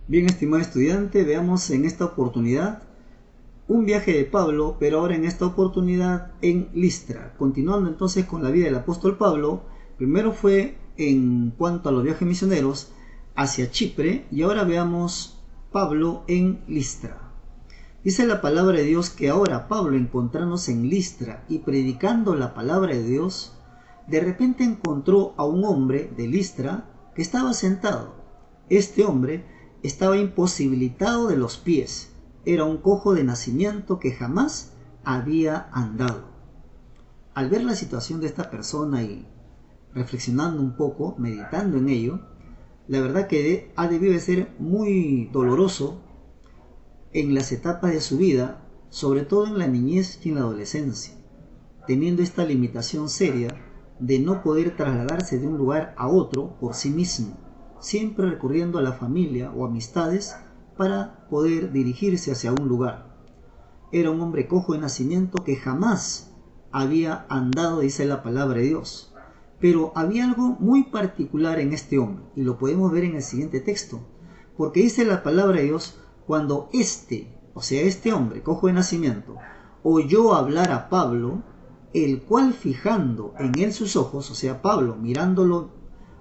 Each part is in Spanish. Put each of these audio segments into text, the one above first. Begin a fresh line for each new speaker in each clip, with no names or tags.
Bien, estimado estudiante, veamos en esta oportunidad un viaje de Pablo, pero ahora en esta oportunidad en Listra. Continuando entonces con la vida del apóstol Pablo, primero fue en cuanto a los viajes misioneros hacia Chipre y ahora veamos Pablo en Listra. Dice la palabra de Dios que ahora Pablo, encontrándose en Listra y predicando la palabra de Dios, de repente encontró a un hombre de Listra que estaba sentado. Este hombre estaba imposibilitado de los pies. Era un cojo de nacimiento que jamás había andado. Al ver la situación de esta persona y reflexionando un poco, meditando en ello, la verdad que ha debido de ser muy doloroso en las etapas de su vida, sobre todo en la niñez y en la adolescencia, teniendo esta limitación seria de no poder trasladarse de un lugar a otro por sí mismo, siempre recurriendo a la familia o amistades para poder dirigirse hacia un lugar. Era un hombre cojo de nacimiento que jamás había andado, dice la palabra de Dios. Pero había algo muy particular en este hombre, y lo podemos ver en el siguiente texto, porque dice la palabra de Dios: cuando este hombre cojo de nacimiento, oyó hablar a Pablo, el cual fijando en él sus ojos, o sea, Pablo mirándolo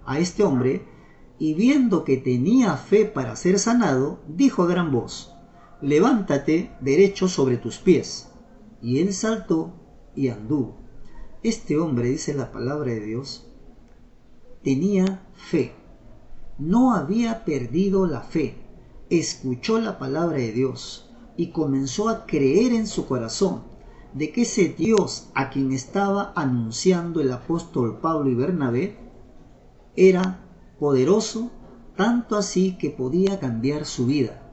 a este hombre, y viendo que tenía fe para ser sanado, dijo a gran voz: levántate derecho sobre tus pies. Y él saltó y anduvo. Este hombre, dice la palabra de Dios, tenía fe. No había perdido la fe. Escuchó la palabra de Dios y comenzó a creer en su corazón de que ese Dios a quien estaba anunciando el apóstol Pablo y Bernabé era poderoso, tanto así que podía cambiar su vida.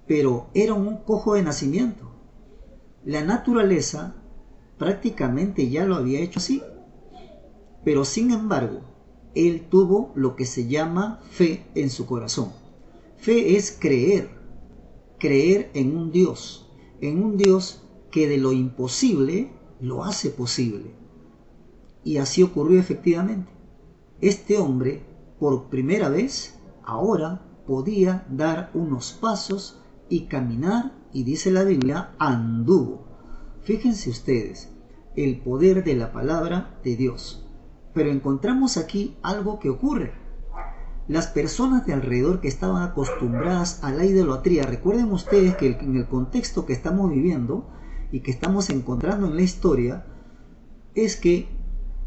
Pero era un cojo de nacimiento. La naturaleza prácticamente ya lo había hecho así. Pero sin embargo, él tuvo lo que se llama fe en su corazón. Fe es creer en un Dios que de lo imposible lo hace posible. Y así ocurrió efectivamente. Este hombre, por primera vez, ahora podía dar unos pasos y caminar, y dice la Biblia, anduvo. Fíjense ustedes, el poder de la palabra de Dios. Pero encontramos aquí algo que ocurre. Las personas de alrededor que estaban acostumbradas a la idolatría, recuerden ustedes que en el contexto que estamos viviendo y que estamos encontrando en la historia, es que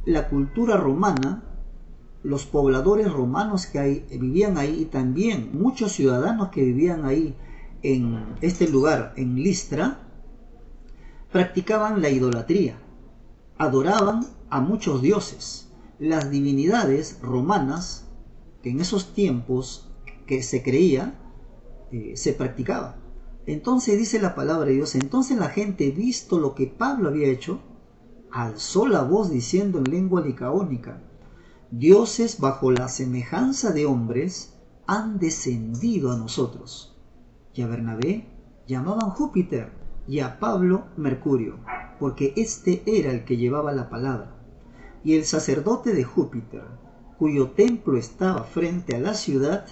la cultura romana, los pobladores romanos que vivían ahí, y también muchos ciudadanos que vivían ahí en este lugar, en Listra, practicaban la idolatría, adoraban a muchos dioses. Las divinidades romanas, que en esos tiempos que se creía, se practicaba. Entonces dice la palabra de Dios, entonces la gente, visto lo que Pablo había hecho, alzó la voz diciendo en lengua licaónica: dioses bajo la semejanza de hombres han descendido a nosotros. Y a Bernabé llamaban Júpiter y a Pablo Mercurio, porque este era el que llevaba la palabra. Y el sacerdote de Júpiter, cuyo templo estaba frente a la ciudad,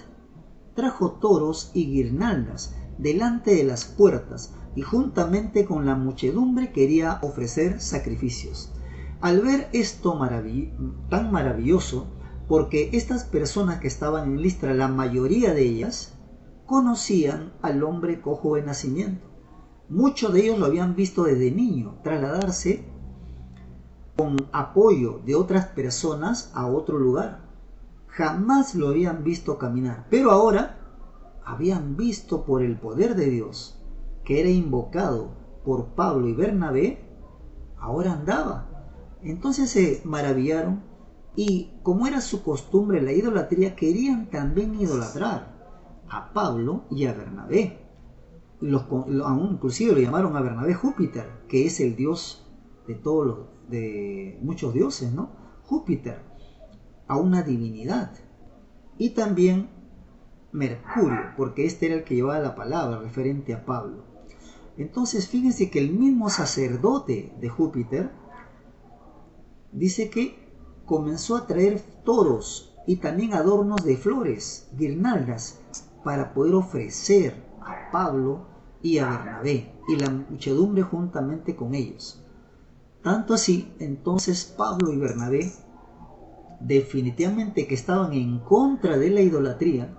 trajo toros y guirnaldas delante de las puertas, y juntamente con la muchedumbre quería ofrecer sacrificios. Al ver esto tan maravilloso, porque estas personas que estaban en Listra, la mayoría de ellas, conocían al hombre cojo de nacimiento. Muchos de ellos lo habían visto desde niño trasladarse con apoyo de otras personas a otro lugar. Jamás lo habían visto caminar, pero ahora habían visto por el poder de Dios, que era invocado por Pablo y Bernabé, ahora andaba. Entonces se maravillaron y, como era su costumbre la idolatría, querían también idolatrar a Pablo y a Bernabé. Inclusive lo llamaron a Bernabé Júpiter, que es el dios de muchos dioses, ¿no? Júpiter, a una divinidad. Y también Mercurio, porque este era el que llevaba la palabra referente a Pablo. Entonces fíjense que el mismo sacerdote de Júpiter dice que comenzó a traer toros y también adornos de flores, guirnaldas, para poder ofrecer a Pablo y a Bernabé, y la muchedumbre juntamente con ellos. Tanto así, entonces Pablo y Bernabé, definitivamente que estaban en contra de la idolatría,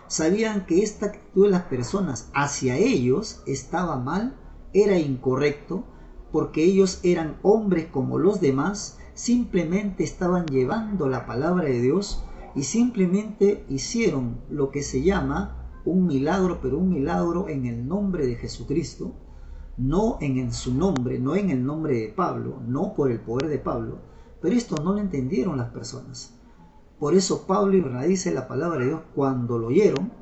sabían que esta actitud de las personas hacia ellos estaba mal, era incorrecto, porque ellos eran hombres como los demás, simplemente estaban llevando la palabra de Dios y simplemente hicieron lo que se llama un milagro, pero un milagro en el nombre de Jesucristo, no en su nombre, no en el nombre de Pablo, no por el poder de Pablo, pero esto no lo entendieron las personas. Por eso Pablo y Bernabé, dice la palabra de Dios, cuando lo oyeron,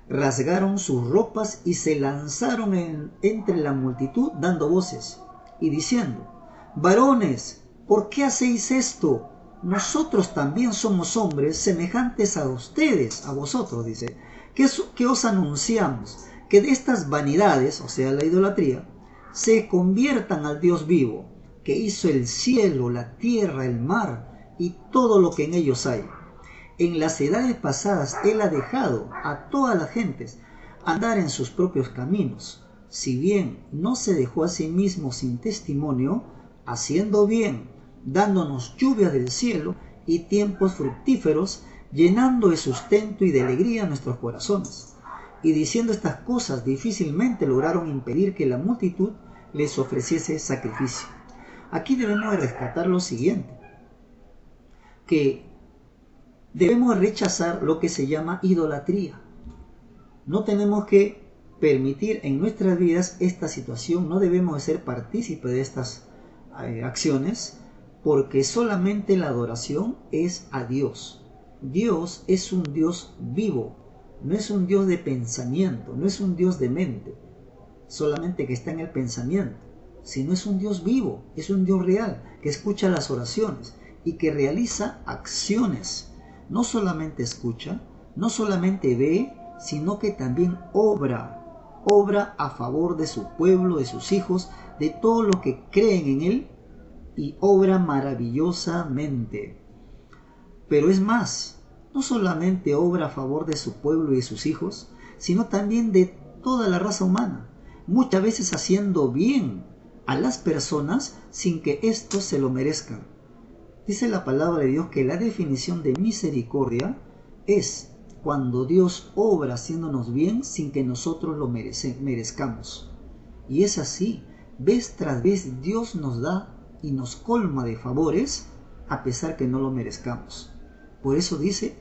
rasgaron sus ropas y se lanzaron entre la multitud dando voces y diciendo: varones, ¿por qué hacéis esto? Nosotros también somos hombres semejantes a ustedes, a vosotros, dice, que os anunciamos que de estas vanidades, o sea, la idolatría, se conviertan al Dios vivo, que hizo el cielo, la tierra, el mar y todo lo que en ellos hay. En las edades pasadas Él ha dejado a todas las gentes andar en sus propios caminos. Si bien no se dejó a sí mismo sin testimonio, haciendo bien, dándonos lluvia del cielo y tiempos fructíferos, llenando de sustento y de alegría nuestros corazones. Y diciendo estas cosas, difícilmente lograron impedir que la multitud les ofreciese sacrificio. Aquí debemos de rescatar lo siguiente, que debemos rechazar lo que se llama idolatría. No tenemos que permitir en nuestras vidas esta situación, no debemos de ser partícipes de estas acciones, porque solamente la adoración es a Dios. Dios es un Dios vivo, no es un Dios de pensamiento, no es un Dios de mente, solamente que está en el pensamiento, sino es un Dios vivo, es un Dios real, que escucha las oraciones y que realiza acciones. No solamente escucha, no solamente ve, sino que también obra a favor de su pueblo, de sus hijos, de todo lo que creen en Él, y obra maravillosamente. Pero es más, no solamente obra a favor de su pueblo y de sus hijos, sino también de toda la raza humana, muchas veces haciendo bien a las personas sin que éstos se lo merezcan. Dice la palabra de Dios que la definición de misericordia es cuando Dios obra haciéndonos bien sin que nosotros lo merezcamos. Y es así, vez tras vez Dios nos da y nos colma de favores a pesar que no lo merezcamos. Por eso dice,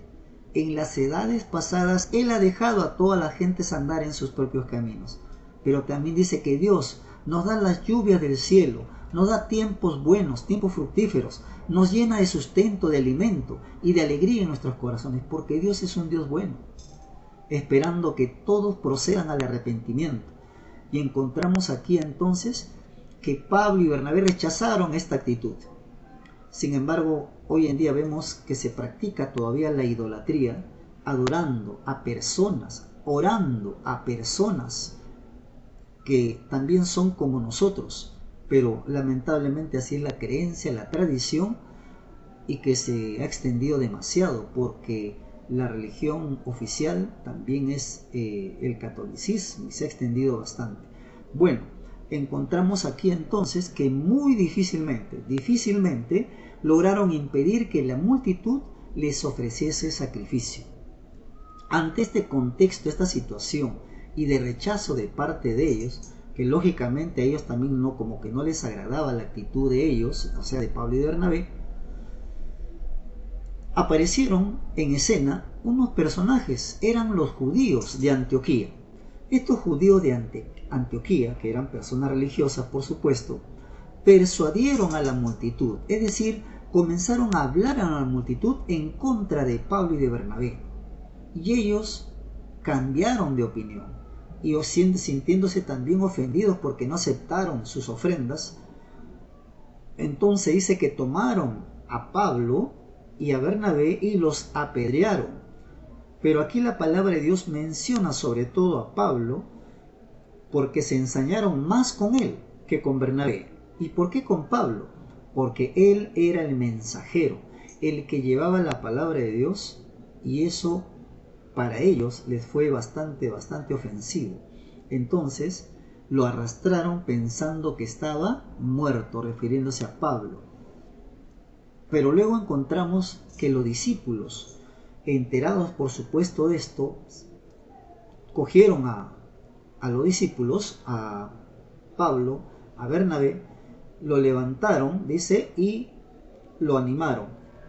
en las edades pasadas Él ha dejado a todas las gentes andar en sus propios caminos. Pero también dice que Dios nos da las lluvias del cielo, nos da tiempos buenos, tiempos fructíferos, nos llena de sustento, de alimento y de alegría en nuestros corazones, porque Dios es un Dios bueno, esperando que todos procedan al arrepentimiento. Y encontramos aquí entonces que Pablo y Bernabé rechazaron esta actitud. Sin embargo, hoy en día vemos que se practica todavía la idolatría, adorando a personas, orando a personas que también son como nosotros, pero lamentablemente así es la creencia, la tradición, y que se ha extendido demasiado, porque la religión oficial también es el catolicismo, y se ha extendido bastante. Bueno, encontramos aquí entonces que muy difícilmente lograron impedir que la multitud les ofreciese sacrificio. Ante este contexto, esta situación y de rechazo de parte de ellos, que lógicamente a ellos también como que no les agradaba la actitud de ellos, o sea, de Pablo y de Bernabé, aparecieron en escena unos personajes, eran los judíos de Antioquía. Estos judíos de Antioquía, que eran personas religiosas por supuesto, persuadieron a la multitud, es decir, comenzaron a hablar a la multitud en contra de Pablo y de Bernabé. Y ellos cambiaron de opinión, y sintiéndose también ofendidos porque no aceptaron sus ofrendas. Entonces dice que tomaron a Pablo y a Bernabé y los apedrearon. Pero aquí la palabra de Dios menciona sobre todo a Pablo, porque se ensañaron más con él que con Bernabé. ¿Y por qué con Pablo? Porque él era el mensajero, el que llevaba la palabra de Dios, y eso para ellos les fue bastante ofensivo. Entonces lo arrastraron pensando que estaba muerto, refiriéndose a Pablo. Pero luego encontramos que los discípulos, enterados por supuesto de esto, cogieron a los discípulos, a Pablo, a Bernabé, lo levantaron, dice, y lo animaron.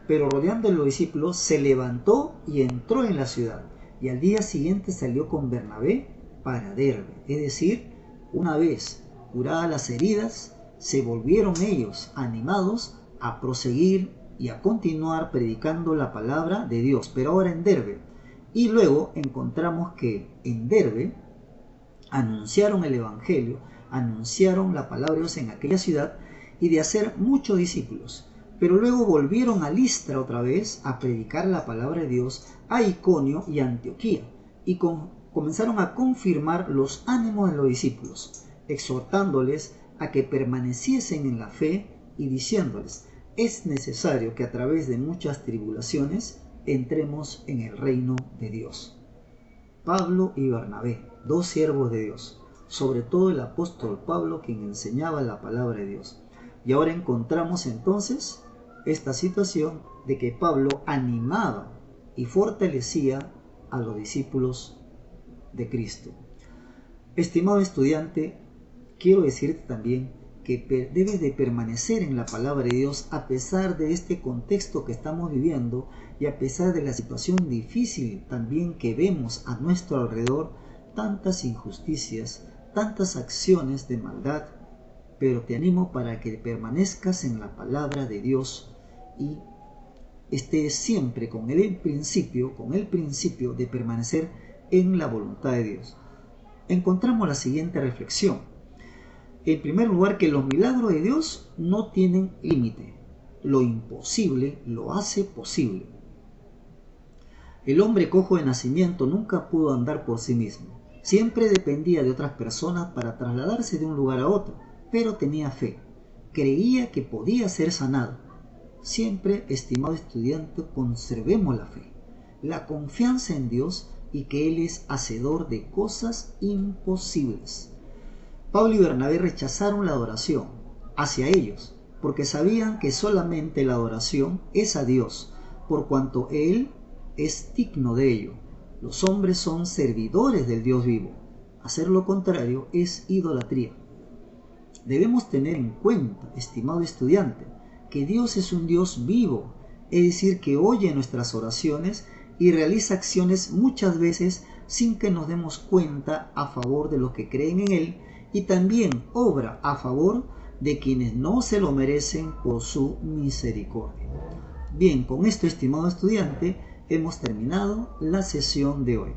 Pero rodeando a los discípulos, se levantó y entró en la ciudad. Y al día siguiente salió con Bernabé para Derbe. Es decir, una vez curadas las heridas, se volvieron ellos animados a proseguir y a continuar predicando la palabra de Dios, pero ahora en Derbe. Y luego encontramos que en Derbe anunciaron el evangelio, anunciaron la palabra de Dios en aquella ciudad y de hacer muchos discípulos. Pero luego volvieron a Listra otra vez a predicar la palabra de Dios, a Iconio y a Antioquía, y comenzaron a confirmar los ánimos de los discípulos, exhortándoles a que permaneciesen en la fe y diciéndoles: es necesario que a través de muchas tribulaciones entremos en el reino de Dios. Pablo y Bernabé, dos siervos de Dios, sobre todo el apóstol Pablo, quien enseñaba la palabra de Dios. Y ahora encontramos entonces esta situación de que Pablo animaba y fortalecía a los discípulos de Cristo. Estimado estudiante, quiero decirte también que debes de permanecer en la palabra de Dios a pesar de este contexto que estamos viviendo y a pesar de la situación difícil también que vemos a nuestro alrededor, tantas injusticias, tantas acciones de maldad. Pero te animo para que permanezcas en la palabra de Dios y estés siempre con el principio de permanecer en la voluntad de Dios. Encontramos la siguiente reflexión. En primer lugar, que los milagros de Dios no tienen límite. Lo imposible lo hace posible. El hombre cojo de nacimiento nunca pudo andar por sí mismo. Siempre dependía de otras personas para trasladarse de un lugar a otro, pero tenía fe. Creía que podía ser sanado. Siempre, estimado estudiante, conservemos la fe, la confianza en Dios y que Él es hacedor de cosas imposibles. Pablo y Bernabé rechazaron la adoración hacia ellos, porque sabían que solamente la adoración es a Dios, por cuanto Él es digno de ello. Los hombres son servidores del Dios vivo. Hacer lo contrario es idolatría. Debemos tener en cuenta, estimado estudiante, que Dios es un Dios vivo, es decir, que oye nuestras oraciones y realiza acciones muchas veces sin que nos demos cuenta a favor de los que creen en Él, y también obra a favor de quienes no se lo merecen por su misericordia. Bien, con esto, estimado estudiante, hemos terminado la sesión de hoy.